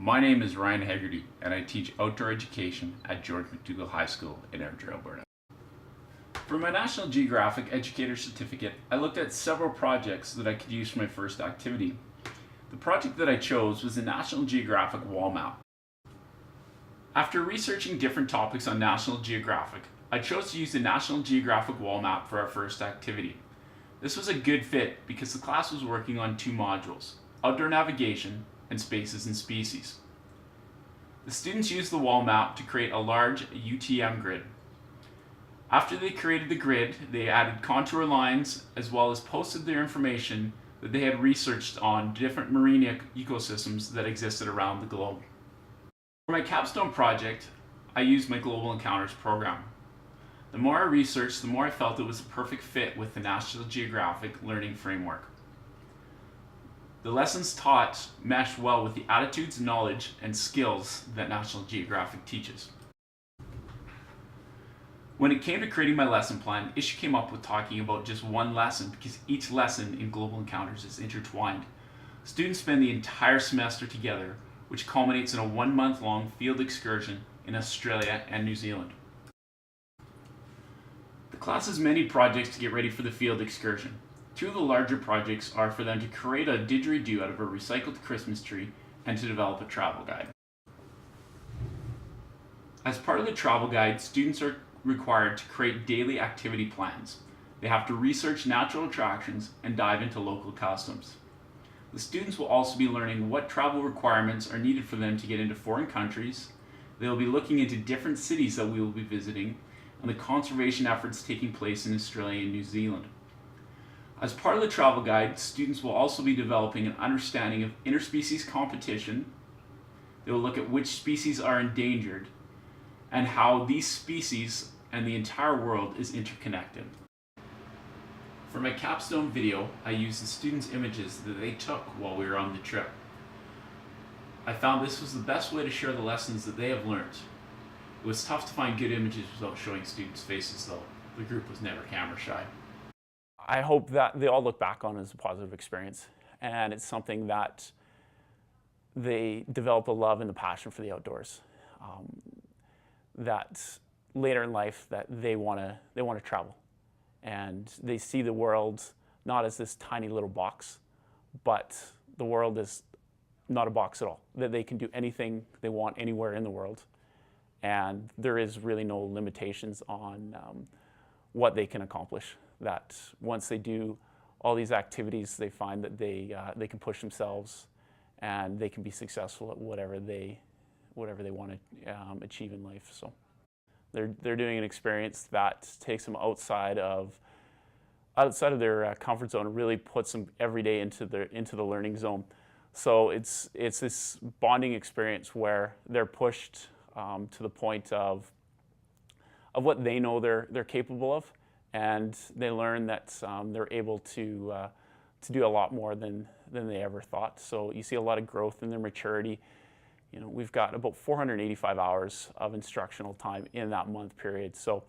My name is Ryan Haggarty, and I teach outdoor education at George MacDougall High School in Airdrie, Alberta. For my National Geographic Educator Certificate, I looked at several projects that I could use for my first activity. The project that I chose was the National Geographic wall map. After researching different topics on National Geographic, I chose to use the National Geographic wall map for our first activity. This was a good fit because the class was working on two modules, outdoor navigation and spaces and species. The students used the wall map to create a large UTM grid. After they created the grid, they added contour lines as well as posted their information that they had researched on different marine ecosystems that existed around the globe. For my Capstone project, I used my Global Encounters program. The more I researched, the more I felt it was a perfect fit with the National Geographic learning framework. The lessons taught meshed well with the attitudes, knowledge, and skills that National Geographic teaches. When it came to creating my lesson plan, the issue came up with talking about just one lesson because each lesson in Global Encounters is intertwined. Students spend the entire semester together, which culminates in a 1-month-long field excursion in Australia and New Zealand. The class has many projects to get ready for the field excursion. Two of the larger projects are for them to create a didgeridoo out of a recycled Christmas tree and to develop a travel guide. As part of the travel guide, students are required to create daily activity plans. They have to research natural attractions and dive into local customs. The students will also be learning what travel requirements are needed for them to get into foreign countries. They will be looking into different cities that we will be visiting and the conservation efforts taking place in Australia and New Zealand. As part of the travel guide, students will also be developing an understanding of interspecies competition. They will look at which species are endangered and how these species and the entire world is interconnected. For my capstone video, I used the students' images that they took while we were on the trip. I found this was the best way to share the lessons that they have learned. It was tough to find good images without showing students' faces though. The group was never camera shy. I hope that they all look back on it as a positive experience, and it's something that they develop a love and a passion for the outdoors. That later in life that they want to travel, and they see the world not as this tiny little box, but the world is not a box at all. That they can do anything they want anywhere in the world, and there is really no limitations on what they can accomplish. That once they do all these activities, they find that they can push themselves and they can be successful at whatever they want to achieve in life. So they're doing an experience that takes them outside of their comfort zone and really puts them every day into the learning zone. So it's this bonding experience where they're pushed to the point of what they know they're capable of. And they learn that they're able to do a lot more than they ever thought. So you see a lot of growth in their maturity. You know, we've got about 485 hours of instructional time in that month period. So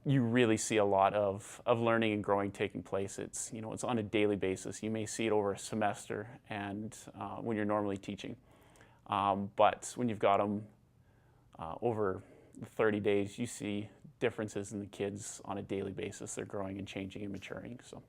you really see a lot of learning and growing taking place. It's on a daily basis. You may see it over a semester and when you're normally teaching. But when you've got them over 30 days, you see differences in the kids on a daily basis. They're growing and changing and maturing. So.